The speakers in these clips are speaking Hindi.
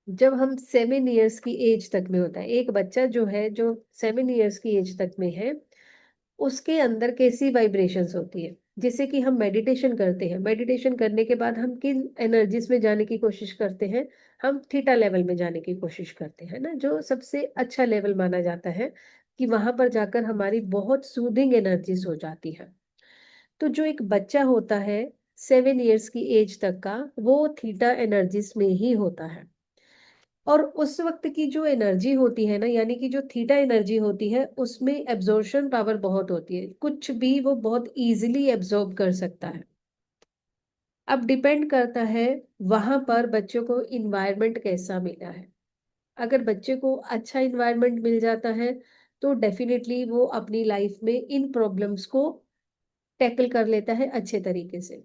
जब हम 7 इयर्स की एज तक में होता है, एक बच्चा जो है, जो 7 इयर्स की एज तक में है, उसके अंदर कैसी वाइब्रेशंस होती है। जैसे कि हम मेडिटेशन करते हैं, मेडिटेशन करने के बाद हम किन एनर्जीज में जाने की कोशिश करते हैं। हम थीटा लेवल में जाने की कोशिश करते हैं ना, जो सबसे अच्छा लेवल माना जाता है, कि वहां पर जाकर हमारी बहुत सूदिंग एनर्जीज हो जाती है। तो जो एक बच्चा होता है 7 इयर्स की एज तक का, वो थीटा एनर्जीज में ही होता है। और उस वक्त की जो एनर्जी होती है ना, यानी कि जो थीटा एनर्जी होती है, उसमें एब्जॉर्प्शन पावर बहुत होती है, कुछ भी वो बहुत इजीली एब्जॉर्ब कर सकता है। अब डिपेंड करता है वहां पर बच्चों को इन्वायरमेंट कैसा मिला है। अगर बच्चे को अच्छा इन्वायरमेंट मिल जाता है, तो डेफिनेटली वो अपनी लाइफ में इन प्रॉब्लम्स को टैकल कर लेता है अच्छे तरीके से।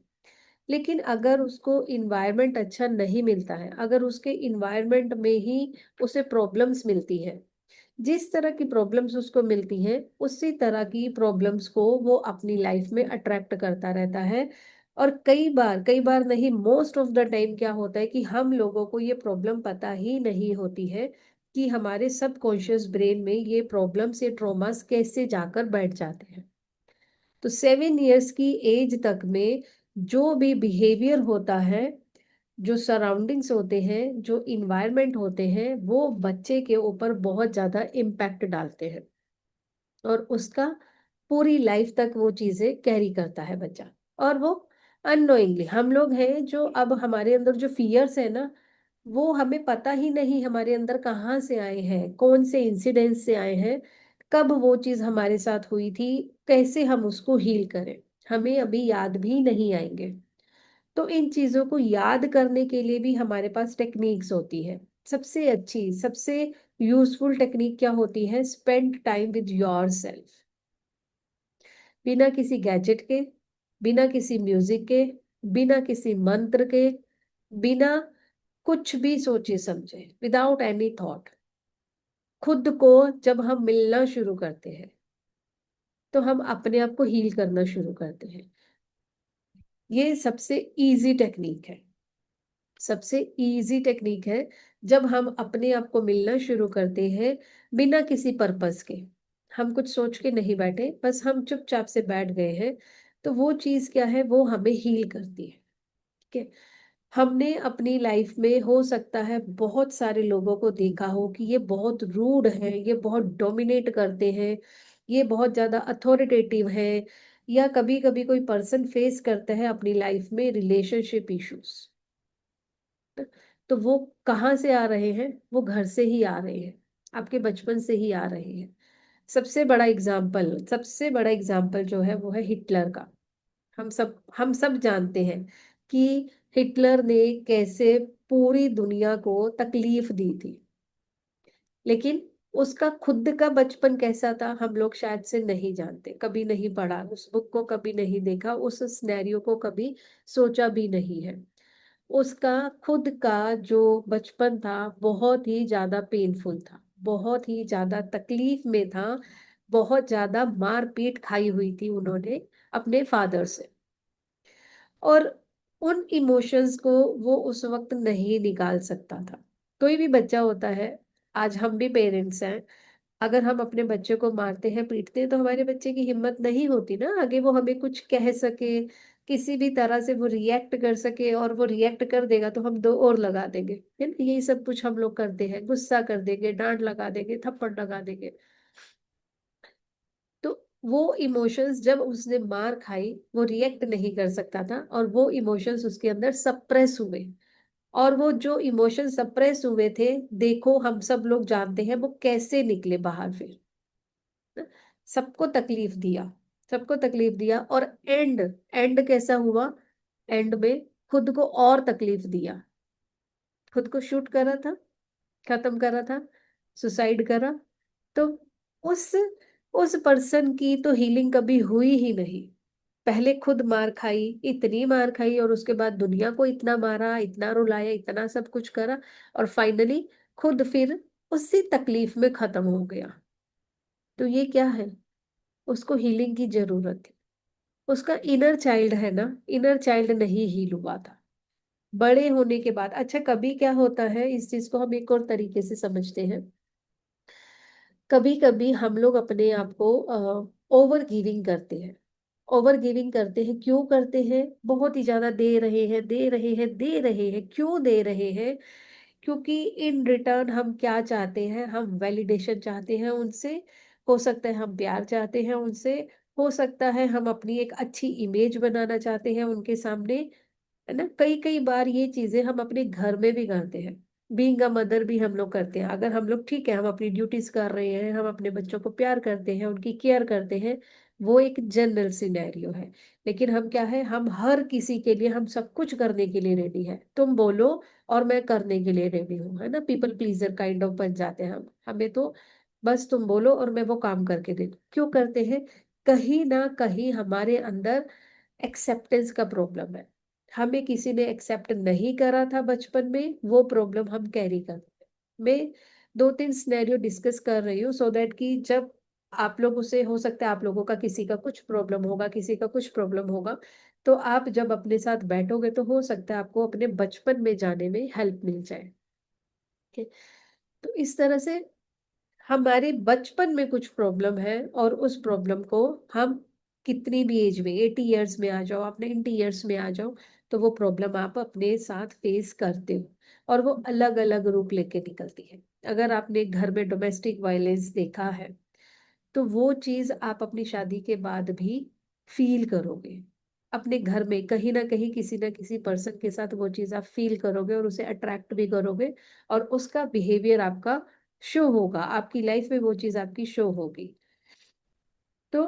लेकिन अगर उसको इन्वायरमेंट अच्छा नहीं मिलता है, अगर उसके इन्वायरमेंट में ही उसे प्रॉब्लम्स मिलती है, जिस तरह की प्रॉब्लम्स उसको मिलती हैं, उसी तरह की प्रॉब्लम्स को वो अपनी लाइफ में अट्रैक्ट करता रहता है। और कई बार नहीं, मोस्ट ऑफ द टाइम क्या होता है कि हम लोगों को ये प्रॉब्लम पता ही नहीं होती है कि हमारे सबकॉन्शियस ब्रेन में ये प्रॉब्लम्स, ये ट्रॉमास कैसे जाकर बैठ जाते हैं। तो 7 इयर्स की एज तक में जो भी बिहेवियर होता है, जो सराउंडिंग्स होते हैं, जो इन्वायरमेंट होते हैं, वो बच्चे के ऊपर बहुत ज्यादा इम्पैक्ट डालते हैं। और उसका पूरी लाइफ तक वो चीजें कैरी करता है बच्चा। और वो अननोइंगली, हम लोग हैं जो, अब हमारे अंदर जो फियर्स है ना, वो हमें पता ही नहीं हमारे अंदर कहाँ से आए हैं, कौन से इंसिडेंट से आए हैं, कब वो चीज हमारे साथ हुई थी, कैसे हम उसको हील करें, हमें अभी याद भी नहीं आएंगे। तो इन चीजों को याद करने के लिए भी हमारे पास टेक्निक्स होती है। सबसे अच्छी, सबसे यूजफुल टेक्निक क्या होती है? Spend time with your self. बिना किसी गैजेट के, बिना किसी म्यूजिक के, बिना किसी मंत्र के, बिना कुछ भी सोचे समझे, विदाउट एनी थॉट, खुद को जब हम मिलना शुरू करते हैं, तो हम अपने आप को हील करना शुरू करते हैं। ये सबसे इजी टेक्निक है, सबसे इजी टेक्निक है। जब हम अपने आप को मिलना शुरू करते हैं बिना किसी पर्पस के, हम कुछ सोच के नहीं बैठे, बस हम चुपचाप से बैठ गए हैं, तो वो चीज क्या है, वो हमें हील करती है। ठीक है। हमने अपनी लाइफ में हो सकता है बहुत सारे लोगों को देखा हो कि ये बहुत रूड है, ये बहुत डोमिनेट करते हैं, ये बहुत ज्यादा अथॉरिटेटिव है, या कभी कभी कोई पर्सन फेस करता है अपनी लाइफ में रिलेशनशिप इश्यूज। तो वो कहाँ से आ रहे हैं? वो घर से ही आ रहे हैं, आपके बचपन से ही आ रहे हैं। सबसे बड़ा एग्जाम्पल जो है वो है हिटलर का। हम सब जानते हैं कि हिटलर ने कैसे पूरी दुनिया को तकलीफ दी थी। लेकिन उसका खुद का बचपन कैसा था, हम लोग शायद से नहीं जानते, कभी नहीं पढ़ा उस बुक को, कभी नहीं देखा उस सिनेरियो को, कभी सोचा भी नहीं है। उसका खुद का जो बचपन था, बहुत ही ज्यादा पेनफुल था, बहुत ही ज्यादा तकलीफ में था, बहुत ज्यादा मार पीट खाई हुई थी उन्होंने अपने फादर से। और उन इमोशंस को वो उस वक्त नहीं निकाल सकता था। कोई भी बच्चा होता है, आज हम भी पेरेंट्स हैं, अगर हम अपने बच्चे को मारते हैं, पीटते हैं, तो हमारे बच्चे की हिम्मत नहीं होती ना आगे वो हमें कुछ कह सके, किसी भी तरह से वो रिएक्ट कर सके। और वो रिएक्ट कर देगा तो हम दो और लगा देंगे, है ना, यही सब कुछ हम लोग करते हैं, गुस्सा कर देंगे, डांट लगा देंगे, थप्पड़ लगा देंगे। तो वो इमोशंस जब उसने मार खाई, वो रिएक्ट नहीं कर सकता था, और वो इमोशंस उसके अंदर सप्रेस हुए। और वो जो इमोशन सप्रेस हुए थे, देखो हम सब लोग जानते हैं वो कैसे निकले बाहर फिर। ना? सबको तकलीफ दिया, सबको तकलीफ दिया, और एंड एंड कैसा हुआ? एंड में खुद को और तकलीफ दिया, खुद को शूट करा था, खत्म करा था, सुसाइड करा। तो उस उस पर्सन की तो हीलिंग कभी हुई ही नहीं। पहले खुद मार खाई, इतनी मार खाई, और उसके बाद दुनिया को इतना मारा, इतना रुलाया, इतना सब कुछ करा, और फाइनली खुद फिर उसी तकलीफ में खत्म हो गया। तो ये क्या है? उसको हीलिंग की जरूरत थी। उसका इनर चाइल्ड है ना, इनर चाइल्ड नहीं हील हुआ था। बड़े होने के बाद, अच्छा कभी क्या होता है, इस चीज को हम एक और तरीके से समझते हैं। कभी कभी हम लोग अपने आप को ओवर गिविंग करते हैं। ओवर गिविंग करते हैं, क्यों करते हैं? बहुत ही ज्यादा दे रहे हैं, दे रहे हैं, दे रहे हैं, क्यों दे रहे हैं? क्योंकि इन रिटर्न हम क्या चाहते हैं? हम वैलिडेशन चाहते हैं उनसे। हो सकता है हम प्यार चाहते हैं उनसे। हो सकता है हम अपनी एक अच्छी इमेज बनाना चाहते हैं उनके सामने। है ना? कई कई बार ये चीजें हम अपने घर में भी करते हैं। बीइंग अ मदर भी हम लोग करते हैं। अगर हम लोग, ठीक है, हम अपनी ड्यूटीज कर रहे हैं, हम अपने बच्चों को प्यार करते हैं, उनकी केयर करते हैं, वो एक जनरल सिनेरियो है। लेकिन हम क्या है, हम हर किसी के लिए हम सब कुछ करने के लिए रेडी है। तुम बोलो और मैं करने के लिए रेडी हूँ, है ना? पीपल प्लीजर काइंड ऑफ बन जाते हैं हम। हमें तो बस तुम बोलो और मैं वो काम करके दे दूँ। क्यों करते हैं? कहीं ना कहीं हमारे अंदर एक्सेप्टेंस का प्रॉब्लम है। हमें किसी ने एक्सेप्ट नहीं करा था बचपन में, वो प्रॉब्लम हम कैरी करते हैं। मैं दो तीन सिनेरियो डिस्कस कर रही हूँ सो दैट कि जब आप लोगों से, हो सकता है आप लोगों का किसी का कुछ प्रॉब्लम होगा, किसी का कुछ प्रॉब्लम होगा, तो आप जब अपने साथ बैठोगे तो हो सकता है आपको अपने बचपन में जाने में हेल्प मिल जाए। ठीक है? तो इस तरह से हमारे बचपन में कुछ प्रॉब्लम है, और उस प्रॉब्लम को हम कितनी भी एज में, 80 ईयर्स में आ जाओ, आप 90 ईयर्स में आ जाओ, तो वो प्रॉब्लम आप अपने साथ फेस करते हो। और वो अलग अलग रूप लेके निकलती है। अगर आपने घर में डोमेस्टिक वायलेंस देखा है, तो वो चीज आप अपनी शादी के बाद भी फील करोगे। अपने घर में कहीं ना किसी पर्सन के साथ वो चीज आप फील करोगे और उसे अट्रैक्ट भी करोगे। और उसका बिहेवियर आपका शो होगा, आपकी लाइफ में वो चीज आपकी शो होगी। तो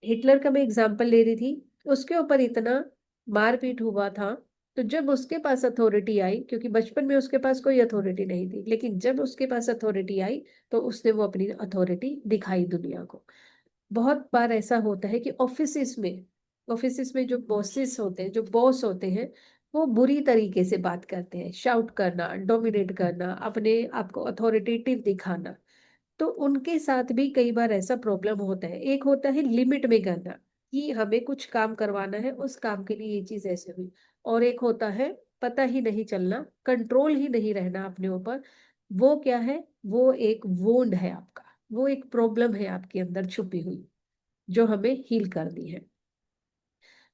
हिटलर का मैं एग्जांपल ले रही थी। उसके ऊपर इतना मारपीट हुआ था, तो जब उसके पास अथॉरिटी आई, क्योंकि बचपन में उसके पास कोई अथॉरिटी नहीं थी, लेकिन जब उसके पास अथॉरिटी आई तो उसने वो अपनी अथॉरिटी दिखाई दुनिया को। बहुत बार ऐसा होता है कि ऑफिसेस में जो बॉसेस होते हैं, जो बॉस होते हैं, वो बुरी तरीके से बात करते हैं। शाउट करना, डोमिनेट करना, अपने आप को अथॉरिटेटिव दिखाना। तो उनके साथ भी कई बार ऐसा प्रॉब्लम होता है। एक होता है लिमिट में करना, कि हमें कुछ काम करवाना है, उस काम के लिए ये चीज ऐसे हुई। और एक होता है पता ही नहीं चलना, कंट्रोल ही नहीं रहना अपने ऊपर। वो क्या है? वो एक वोंड है आपका। वो एक प्रॉब्लम है आपके अंदर छुपी हुई, जो हमें हील करनी है।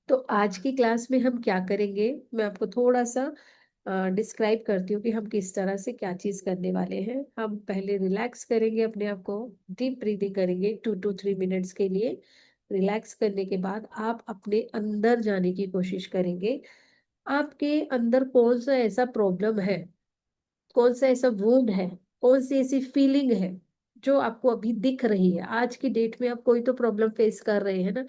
तो आज की क्लास में हम क्या करेंगे, मैं आपको थोड़ा सा डिस्क्राइब करती हूँ कि हम किस तरह से क्या चीज करने वाले हैं। हम पहले रिलैक्स करेंगे अपने आप को, डीप ब्रीदिंग करेंगे 2 to 3 मिनट्स के लिए। रिलैक्स करने के बाद आप अपने अंदर जाने की कोशिश करेंगे। आपके अंदर कौन सा ऐसा प्रॉब्लम है, कौन सा ऐसा वुंड है, कौन सी ऐसी फीलिंग है जो आपको अभी दिख रही है। आज की डेट में आप कोई तो प्रॉब्लम फेस कर रहे हैं ना।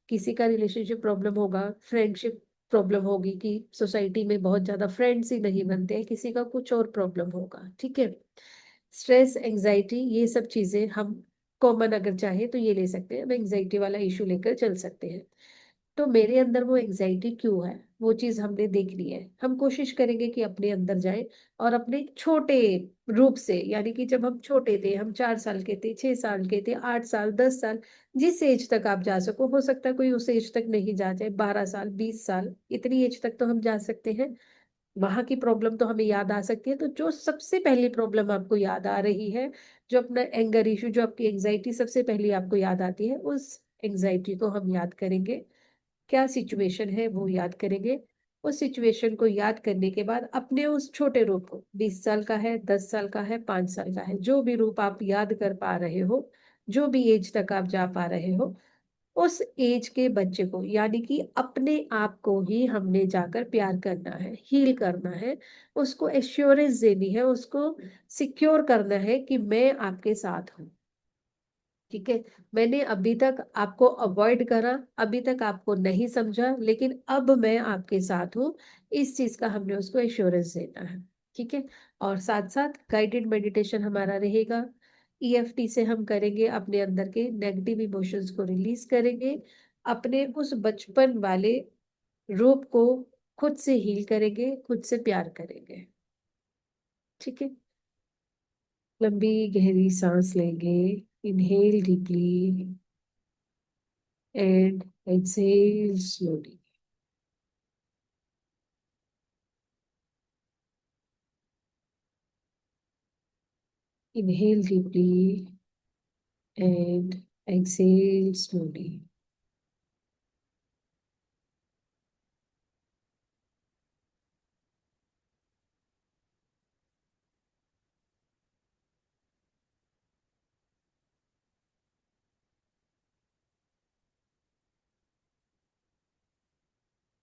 किसी का रिलेशनशिप प्रॉब्लम होगा, फ्रेंडशिप प्रॉब्लम होगी कि सोसाइटी में बहुत ज्यादा फ्रेंड्स ही नहीं बनते हैं, किसी का कुछ और प्रॉब्लम होगा। ठीक है? स्ट्रेस, एंजाइटी, ये सब चीजें हम कॉमन अगर चाहे तो ये ले सकते हैं। हम एंजाइटी वाला इशू लेकर चल सकते हैं। तो मेरे अंदर वो एंजाइटी क्यों है, वो चीज हमने देख ली है। हम कोशिश करेंगे कि अपने अंदर जाए और अपने छोटे रूप से, यानी कि जब हम छोटे थे, हम 4 साल के थे, 6 साल के थे, 8 साल, 10 साल, जिस एज तक आप जा सको। हो सकता है कोई उस एज तक नहीं जा जाए, 12 साल, 20 साल, इतनी एज तक तो हम जा सकते हैं। वहां की प्रॉब्लम तो हमें याद आ सकती है। तो जो सबसे पहली प्रॉब्लम आपको याद आ रही है, जो अपना एंगर इशू, जो आपकी एंजाइटी सबसे पहली आपको याद आती है, उस एंजाइटी को हम याद करेंगे। क्या सिचुएशन है वो याद करेंगे। उस सिचुएशन को याद करने के बाद अपने उस छोटे रूप को, 20 साल का है, 10 साल का है, 5 साल का है, जो भी रूप आप याद कर पा रहे हो, जो भी एज तक आप जा पा रहे हो, उस एज के बच्चे को, यानी कि अपने आप को ही हमने जाकर प्यार करना है, हील करना है। उसको एश्योरेंस देनी है, उसको सिक्योर करना है कि मैं आपके साथ हूँ। ठीक है? मैंने अभी तक आपको अवॉइड करा, अभी तक आपको नहीं समझा, लेकिन अब मैं आपके साथ हूँ। इस चीज का हमने उसको एश्योरेंस देना है। ठीक है? और साथ साथ गाइडेड मेडिटेशन हमारा रहेगा। ईएफटी से हम करेंगे, अपने अंदर के नेगेटिव इमोशंस को रिलीज करेंगे। अपने उस बचपन वाले रूप को खुद से हील करेंगे, खुद से प्यार करेंगे। ठीक है? लंबी गहरी सांस लेंगे। Inhale deeply and exhale slowly. Inhale deeply and exhale slowly.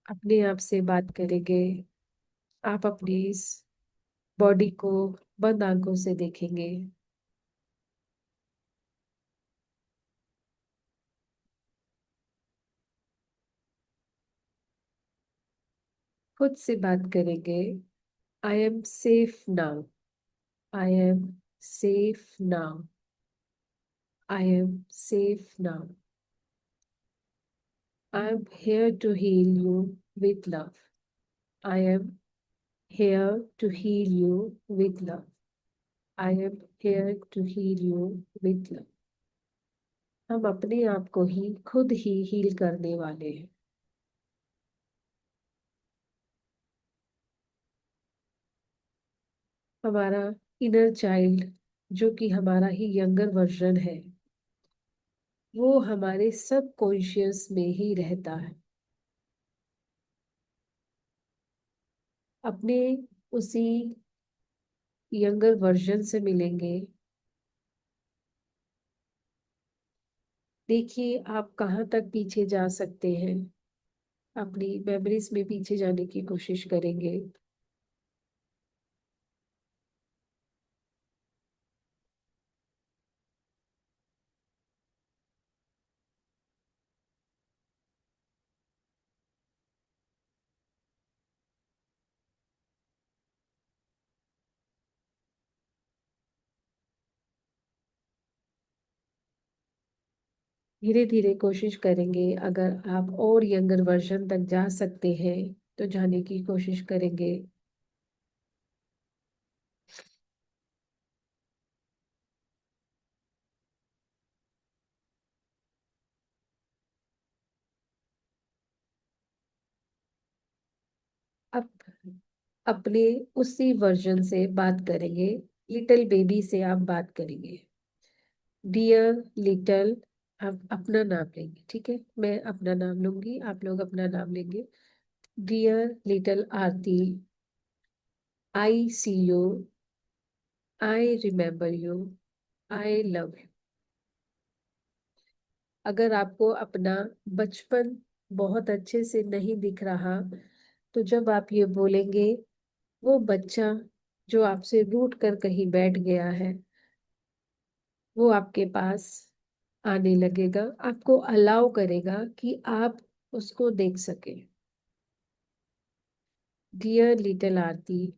अपने आप से बात करेंगे। आप अपनी इस बॉडी को बंद आंखों से देखेंगे। खुद से बात करेंगे। I am safe now. I am safe now. I am safe now. I am here to heal you with love. I am here to heal you with love. I am here to heal you with love. हम अपने आप को ही खुद ही हील करने वाले हैं। हमारा इनर चाइल्ड, जो कि हमारा ही यंगर वर्जन है, वो हमारे सब कॉन्शियस में ही रहता है। अपने उसी यंगर वर्जन से मिलेंगे। देखिए आप कहाँ तक पीछे जा सकते हैं। अपनी मेमोरीज में पीछे जाने की कोशिश करेंगे। धीरे धीरे कोशिश करेंगे। अगर आप और यंगर वर्जन तक जा सकते हैं तो जाने की कोशिश करेंगे। अब अपने उसी वर्जन से बात करेंगे। लिटिल बेबी से आप बात करेंगे। डियर लिटिल, आप अपना नाम लेंगे, ठीक है? मैं अपना नाम लूंगी, आप लोग अपना नाम लेंगे। Dear little Aarti, I see you, I remember you, I love you. अगर आपको अपना बचपन बहुत अच्छे से नहीं दिख रहा, तो जब आप ये बोलेंगे, वो बच्चा जो आपसे रूठ कर कहीं बैठ गया है, वो आपके पास आने लगेगा, आपको अलाउ करेगा कि आप उसको देख सके। Dear little Aarti,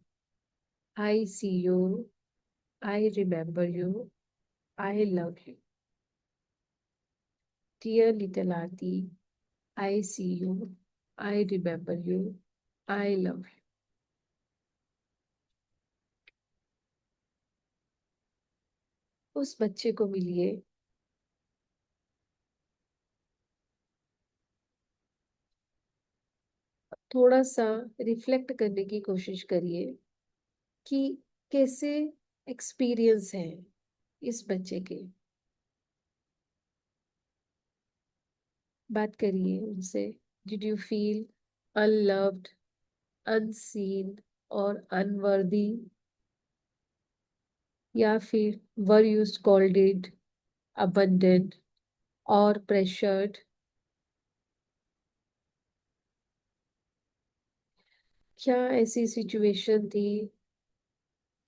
I see you, I remember you, I love you. Dear little Aarti, I see you, I remember you, I love you. उस बच्चे को मिलिए। थोड़ा सा रिफ्लेक्ट करने की कोशिश करिए कि कैसे एक्सपीरियंस है इस बच्चे के। बात करिए उनसे। Did you feel unloved, unseen और अनवर्दी? या फिर वर यू स्कॉल्डेड, अबंडेंट और प्रेशर्ड? क्या ऐसी सिचुएशन थी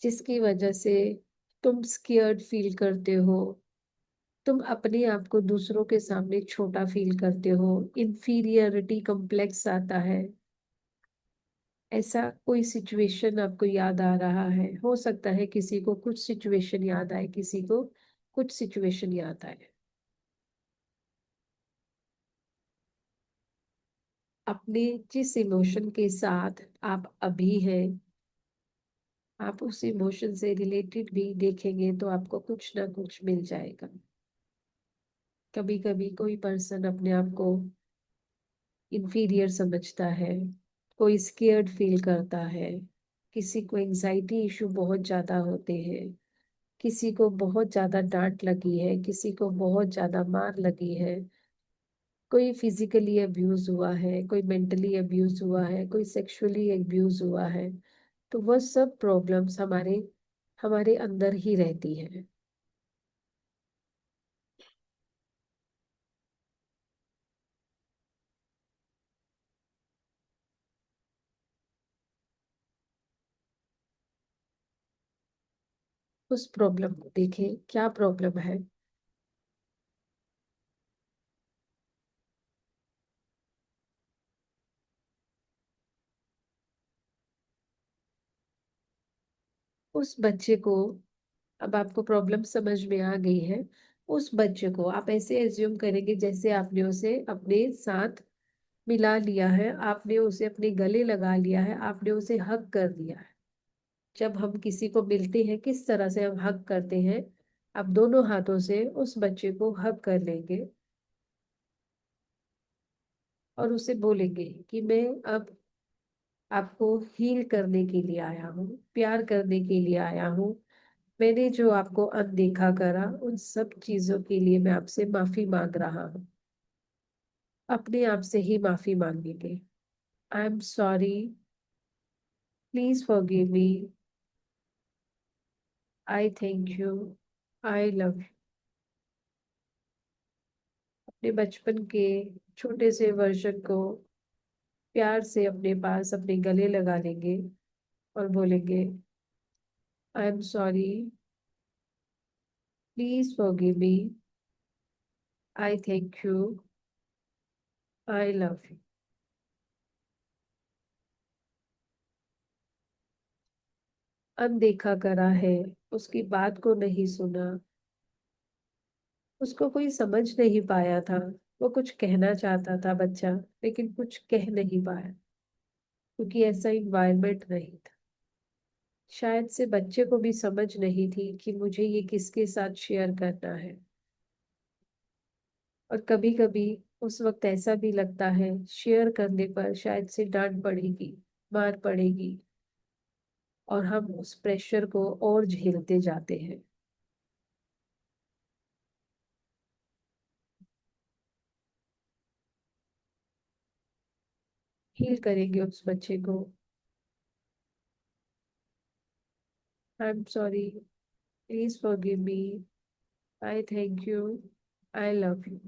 जिसकी वजह से तुम स्केयर्ड फील करते हो? तुम अपने आप को दूसरों के सामने छोटा फील करते हो, इंफीरियरिटी कॉम्प्लेक्स आता है। ऐसा कोई सिचुएशन आपको याद आ रहा है? हो सकता है किसी को कुछ सिचुएशन याद आए, किसी को कुछ सिचुएशन याद आए। अपने जिस इमोशन के साथ आप अभी हैं, आप उस इमोशन से रिलेटेड भी देखेंगे तो आपको कुछ ना कुछ मिल जाएगा। कभी कभी कोई पर्सन अपने आप को इंफीरियर समझता है, कोई स्केयर्ड फील करता है, किसी को एंजाइटी इशू बहुत ज्यादा होते हैं, किसी को बहुत ज्यादा डांट लगी है, किसी को बहुत ज्यादा मार लगी है, कोई फिजिकली अब्यूज हुआ है, कोई मेंटली अब्यूज हुआ है, कोई सेक्सुअली अब्यूज हुआ है, तो वह सब प्रॉब्लम्स हमारे हमारे अंदर ही रहती है। उस प्रॉब्लम को देखें, क्या प्रॉब्लम है। उस बच्चे को, अब आपको प्रॉब्लम समझ में आ गई है। उस बच्चे को आप ऐसे एज्यूम करेंगे जैसे आपने उसे अपने साथ मिला लिया है, आपने उसे अपने गले लगा लिया है, आपने उसे हग कर दिया है। जब हम किसी को मिलते हैं किस तरह से हम हग करते हैं, आप दोनों हाथों से उस बच्चे को हग कर लेंगे और उसे बोलेंगे कि मैं अब आपको हील करने के लिए आया हूँ, प्यार करने के लिए आया हूँ। मैंने जो आपको अनदेखा करा उन सब चीजों के लिए मैं आपसे माफी मांग रहा हूँ। अपने आप से ही माफी मांगेंगे। I am sorry, please forgive me, I thank you, I love you. अपने बचपन के छोटे से वर्जन को प्यार से अपने पास अपने गले लगा लेंगे और बोलेंगे, I am sorry, please forgive me, I thank you, I love you. अनदेखा करा है, उसकी बात को नहीं सुना, उसको कोई समझ नहीं पाया था। वो कुछ कहना चाहता था बच्चा, लेकिन कुछ कह नहीं पाया क्योंकि ऐसा इन्वायरमेंट नहीं था। शायद से बच्चे को भी समझ नहीं थी कि मुझे ये किसके साथ शेयर करना है। और कभी कभी उस वक्त ऐसा भी लगता है शेयर करने पर शायद से डांट पड़ेगी, मार पड़ेगी, और हम उस प्रेशर को और झेलते जाते हैं। हील करेंगे उस बच्चे को। I am sorry, please forgive me, I thank you, I love you.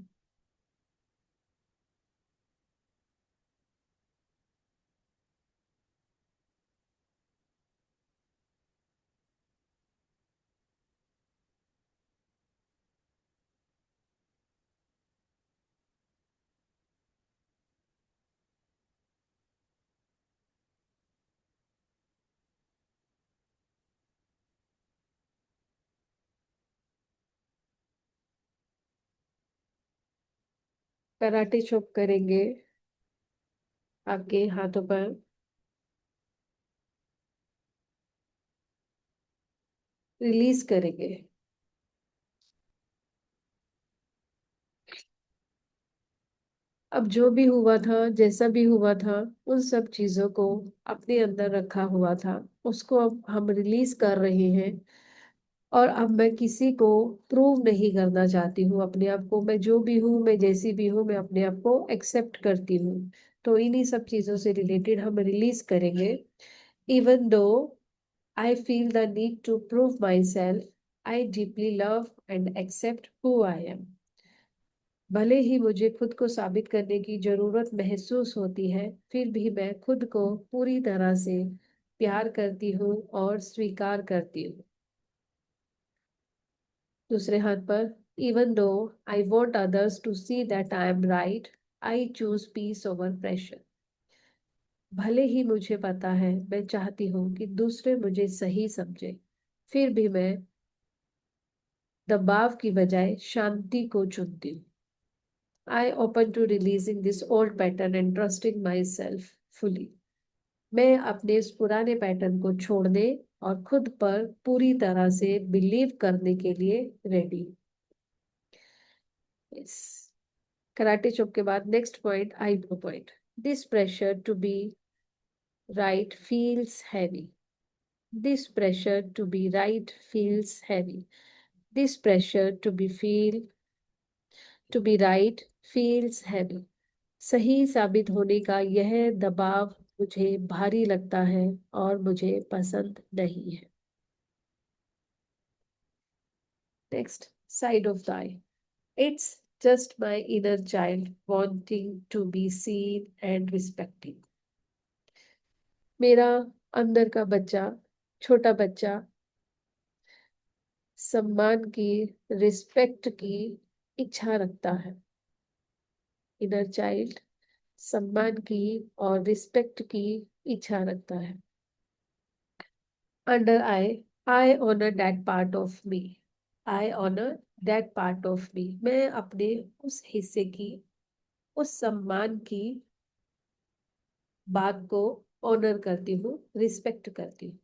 Karate chop करेंगे आपके हाथों पर, रिलीज करेंगे। अब जो भी हुआ था, जैसा भी हुआ था, उन सब चीजों को अपने अंदर रखा हुआ था, उसको अब हम रिलीज कर रहे हैं। और अब मैं किसी को प्रूव नहीं करना चाहती हूँ अपने आप को। मैं जो भी हूँ, मैं जैसी भी हूँ, मैं अपने आप को एक्सेप्ट करती हूँ। तो इन्हीं सब चीजों से रिलेटेड हम रिलीज करेंगे। Even though I feel the need to prove myself, I deeply love and accept who I am. भले ही मुझे खुद को साबित करने की जरूरत महसूस होती है, फिर भी मैं खुद को पूरी तरह से प्यार करती हूँ और स्वीकार करती हूँ। दूसरे हाथ पर, even though I want others to see that I am right, I choose peace over pressure. भले ही मुझे पता है, मैं चाहती हूँ कि दूसरे मुझे सही समझे, फिर भी मैं दबाव की बजाय शांति को चुनती हूँ। I open to releasing this old pattern and trusting myself fully. मैं अपने इस पुराने पैटर्न को छोड़ने और खुद पर पूरी तरह से बिलीव करने के लिए रेडी। यस। कराटे चॉप के बाद next point, eyebrow point. This pressure to be right feels heavy. This pressure to be right feels heavy. This pressure to be right feels heavy. सही साबित होने का यह दबाव मुझे भारी लगता है और मुझे पसंद नहीं है. Next, side of the eye. It's just my inner child wanting to be seen and respected. मेरा अंदर का बच्चा, छोटा बच्चा, सम्मान की, रिस्पेक्ट की इच्छा रखता है. इनर चाइल्ड सम्मान की और रिस्पेक्ट की इच्छा रखता है. Under I honour that part of me. I honour that part of me. मैं अपने उस हिस्से की, उस सम्मान की बात को ऑनर करती हूँ, रिस्पेक्ट करती हूँ.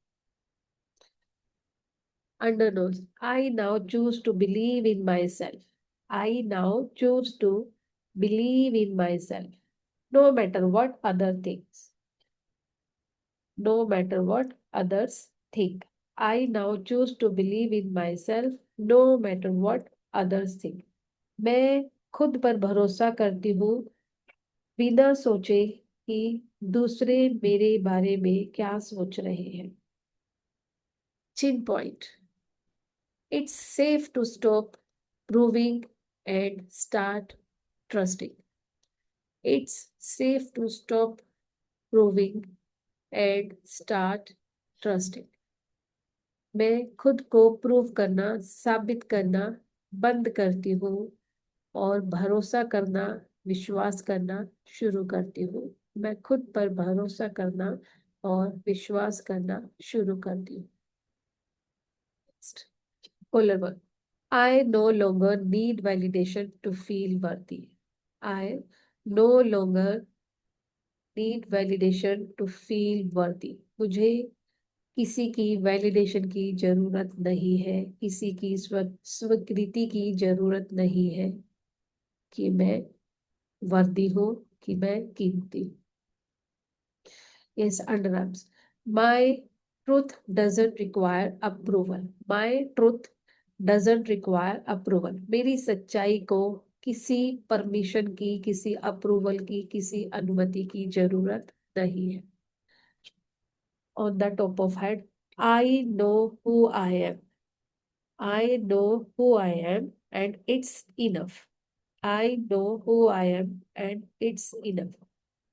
Under nose. I now choose to believe in myself. I now choose to believe in myself. No matter what other things. No matter what others think. I now choose to believe in myself no matter what others think. मैं खुद पर भरोसा करती हूँ बिना सोचे कि दूसरे मेरे बारे में क्या सोच रहे हैं. Chin point. It's safe to stop proving and start trusting. It's safe to stop proving and start trusting. मैं खुद को प्रूव करना, साबित करना बंद करती हूँ और भरोसा करना, विश्वास करना शुरू करती हूँ. मैं खुद पर भरोसा करना और विश्वास करना शुरू करती हूँ. Polar one. I no longer need validation to feel worthy. I no longer need validation to feel worthy. मुझे किसी की वैलिडेशन की जरूरत नहीं है, किसी की स्वीकृति की जरूरत नहीं है कि मैं वर्दी हूँ, कि मैं कीमती हूँ. Yes, underarms. My truth doesn't require approval. My truth doesn't require approval. मेरी सच्चाई को किसी परमिशन की, किसी अप्रूवल की, किसी अनुमति की जरूरत नहीं है. On the top of head, I know who I am. I know who I am and it's enough. I know who I am and it's enough.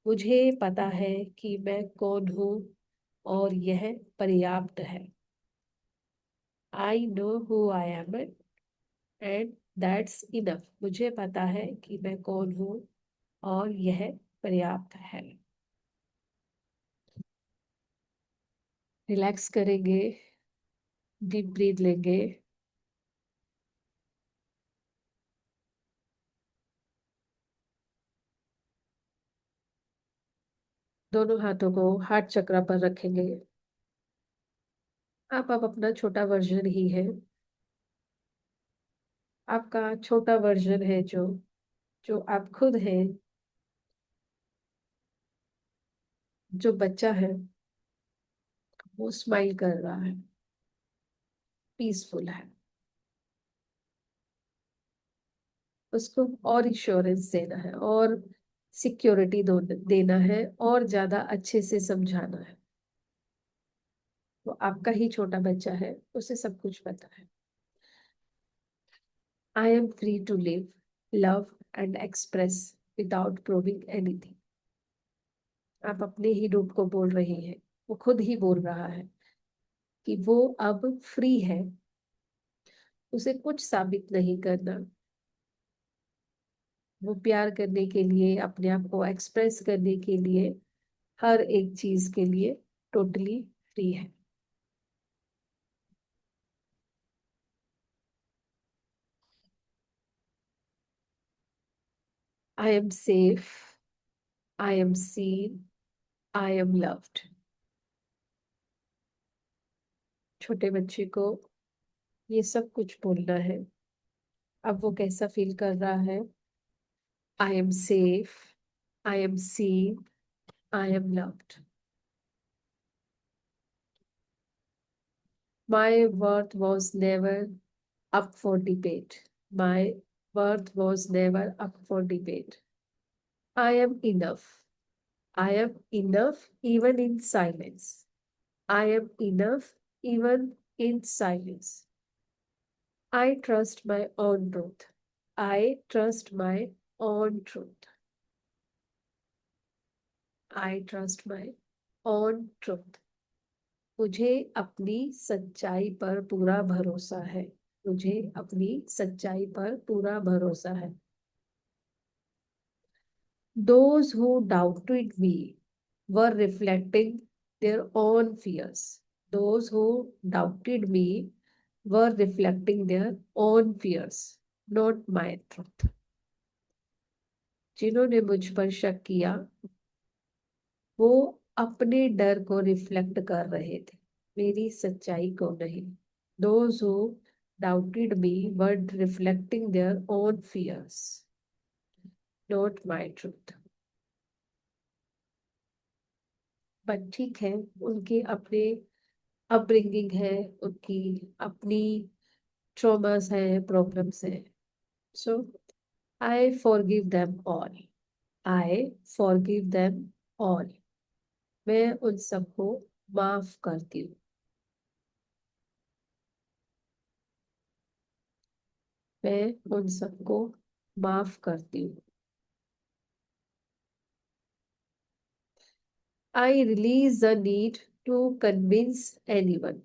मुझे पता है कि मैं कौन हूँ और यह पर्याप्त है. I know who I am and that's enough. मुझे पता है कि मैं कौन हूँ और यह पर्याप्त है. रिलैक्स करेंगे, डीप ब्रीथ लेंगे. दोनों हाथों को हार्ट चक्र पर रखेंगे. आप अब अपना छोटा वर्जन ही है. आपका छोटा वर्जन है जो जो आप खुद हैं, जो बच्चा है वो स्माइल कर रहा है, पीसफुल है. उसको और इंश्योरेंस देना है और सिक्योरिटी देना है और ज्यादा अच्छे से समझाना है. वो आपका ही छोटा बच्चा है, उसे सब कुछ पता है. I am free to live, love and express without proving anything. आप अपने ही रूप को बोल रहे हैं. वो खुद ही बोल रहा है कि वो अब फ्री है, उसे कुछ साबित नहीं करना. वो प्यार करने के लिए, अपने आप को एक्सप्रेस करने के लिए, हर एक चीज के लिए टोटली फ्री है. I am safe, I am seen, I am loved. छोटे बच्चे को ये सब कुछ बोलना है. अब वो कैसा फील कर रहा है? I am safe, I am seen, I am loved. My worth was never up for debate. My worth was never up for debate. I am enough. I am enough even in silence. I am enough even in silence. I trust my own truth. I trust my own truth. I trust my own truth. मुझे अपनी सच्चाई पर पूरा भरोसा है. मुझे अपनी सच्चाई पर पूरा भरोसा है. Those who doubted me were reflecting their own fears. Those who doubted me were reflecting their own fears, not my truth. जिन्होंने मुझ पर शक किया वो अपने डर को रिफ्लेक्ट कर रहे थे, मेरी सच्चाई को नहीं. Those who doubted me were reflecting their own fears, not my truth. But ठीक है, उनके अपने अपब्रिंगिंग है, उनकी अपनी ट्रॉमास है, प्रॉब्लम्स है. So I forgive them all. I forgive them all. मैं उन सबको माफ करती हूँ. मैं उन सबको माफ करती हूँ. I release the need to convince anyone.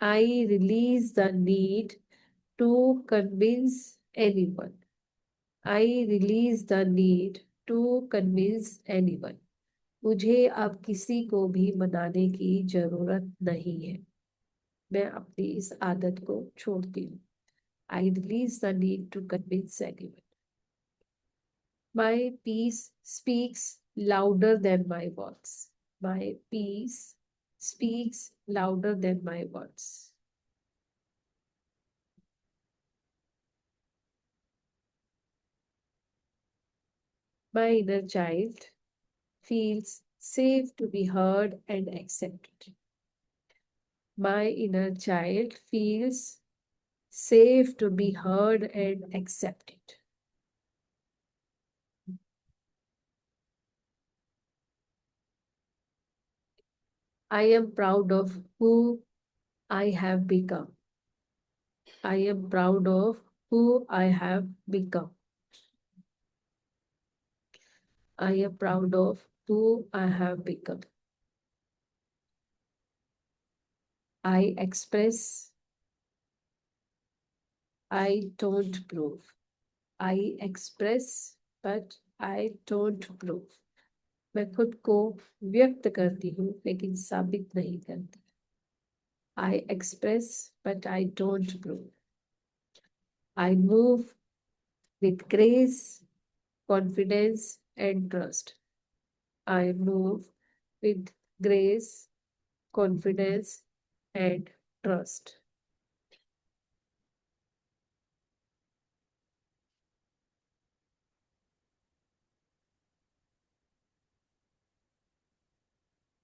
I release the need to convince anyone. I release the need to convince anyone. मुझे अब किसी को भी मनाने की जरूरत नहीं है. मैं अपनी इस आदत को छोड़ती हूँ. I release the need to convince anyone. My peace speaks louder than my words. My peace speaks louder than my words. My inner child feels safe to be heard and accepted. My inner child feels safe to be heard and accepted. I am proud of who I have become. I am proud of who I have become. I am proud of who I have become. I express, I don't prove. I express, but I don't prove. मैं खुद को व्यक्त करती हूँ लेकिन साबित नहीं करती. I express, but I don't prove. I move with grace, confidence, and trust. I move with grace, confidence, and trust.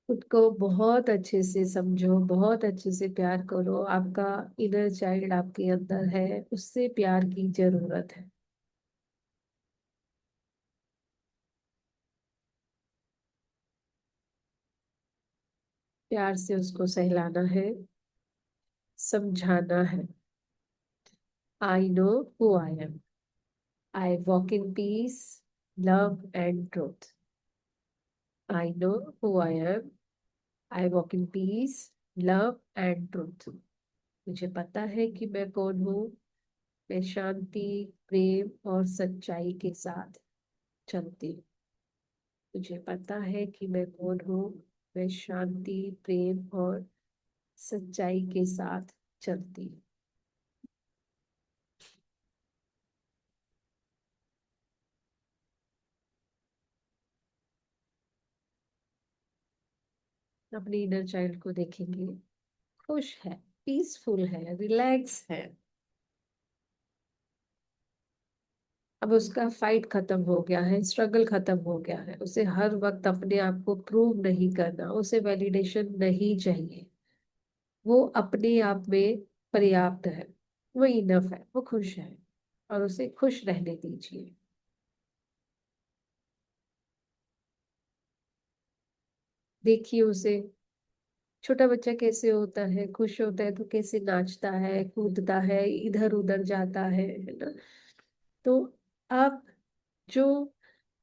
खुद को बहुत अच्छे से समझो, बहुत अच्छे से प्यार करो. आपका इनर चाइल्ड आपके अंदर है, उससे प्यार की जरूरत है. प्यार से उसको सहलाना है, समझाना है. I know who I am. I walk in peace, love and truth. I know who I am. I walk in peace, love and truth. मुझे पता है कि मैं कौन हूँ. मैं शांति, प्रेम और सच्चाई के साथ चलती हूँ. मुझे पता है कि मैं कौन हूँ. मैं शांति, प्रेम और सच्चाई के साथ चलती हूँ. अपने इनर चाइल्ड को देखेंगे, खुश है, पीसफुल है, रिलैक्स है. अब उसका फाइट खत्म हो गया है, स्ट्रगल खत्म हो गया है. उसे हर वक्त अपने आप को प्रूव नहीं करना, उसे वैलिडेशन नहीं चाहिए. वो अपने आप में पर्याप्त है, वो इनफ है, वो खुश है, और उसे खुश रहने दीजिए। देखिए उसे, छोटा बच्चा कैसे होता है, खुश होता है तो कैसे नाचता है, कूदता है, इधर उधर जाता है ना। तो आप जो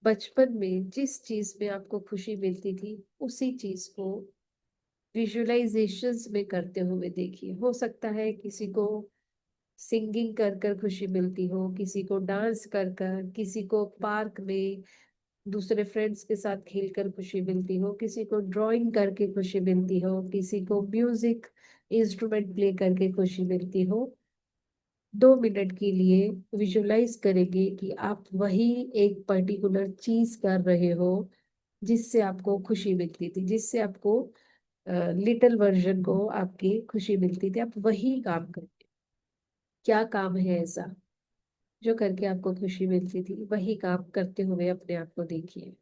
बचपन में जिस चीज में आपको खुशी मिलती थी, उसी चीज को विजुअलाइजेशंस में करते हुए देखिए। हो सकता है किसी को सिंगिंग कर कर खुशी मिलती हो, किसी को डांस कर कर, किसी को पार्क में दूसरे फ्रेंड्स के साथ खेलकर खुशी मिलती हो, किसी को ड्राइंग करके खुशी मिलती हो, किसी को म्यूजिक इंस्ट्रूमेंट प्ले करके खुशी मिलती हो। 2 मिनट के लिए विजुलाइज करेंगे कि आप वही एक पर्टिकुलर चीज कर रहे हो जिससे आपको खुशी मिलती थी, जिससे आपको लिटिल वर्जन को आपकी खुशी मिलती थी। आप वही काम करें। क्या काम है ऐसा जो करके आपको खुशी मिलती थी, वही काम करते हुए अपने आप को देखिए।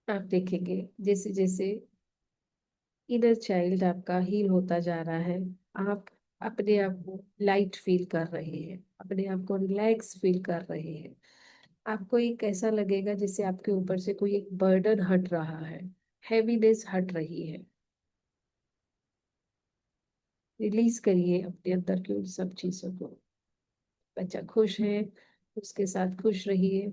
आप देखेंगे जैसे जैसे इनर चाइल्ड आपका हील होता जा रहा है, आप अपने आप को लाइट फील कर रहे हैं, अपने आप को रिलैक्स फील कर रहे हैं। आपको एक ऐसा लगेगा जैसे आपके ऊपर से कोई एक बर्डन हट रहा है, हैवीनेस हट रही है। रिलीज करिए अपने अंदर की उन सब चीजों को। बच्चा खुश है, उसके साथ खुश रहिए।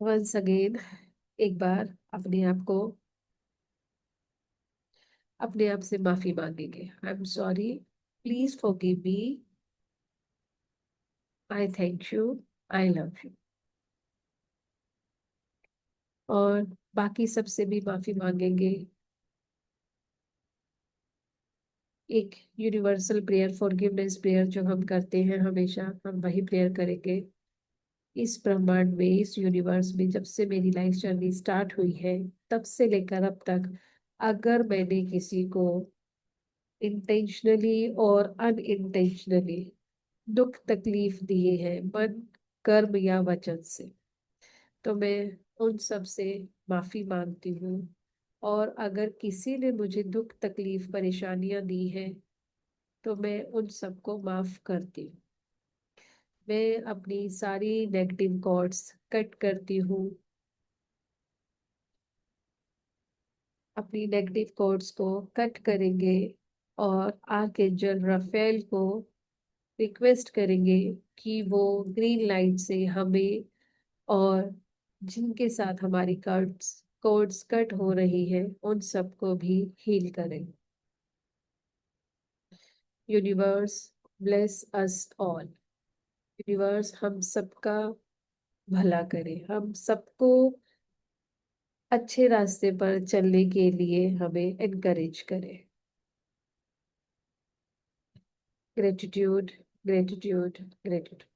1 सेकेंड, एक बार अपने आप से माफी मांगेंगे। I am sorry, please forgive me, I thank you, I love you. और बाकी सबसे भी माफी मांगेंगे। एक यूनिवर्सल प्रेयर, फॉरगिवनेस प्रेयर जो हम करते हैं हमेशा, हम वही प्रेयर करेंगे। इस ब्रह्मांड में, इस यूनिवर्स में, जब से मेरी लाइफ जर्नी स्टार्ट हुई है तब से लेकर अब तक, अगर मैंने किसी को इंटेंशनली और अनइंटेंशनली दुख तकलीफ दिए हैं, मन, कर्म या वचन से, तो मैं उन सब से माफी मांगती हूँ। और अगर किसी ने मुझे दुख तकलीफ परेशानियां दी हैं, तो मैं उन सबको माफ करती हूँ। मैं अपनी सारी नेगेटिव थॉट्स कट करती हूँ, अपनी नेगेटिव थॉट्स को कट करेंगे, और आर्कएंजल राफेल को रिक्वेस्ट करेंगे कि वो ग्रीन लाइट से हमें, और जिनके साथ हमारी कोड्स कट हो रही है, उन सबको भी हील करें। Universe bless us all. Universe हम सबका भला करे, हम सबको अच्छे रास्ते पर चलने के लिए हमें एनकरेज करे। Gratitude, gratitude, gratitude.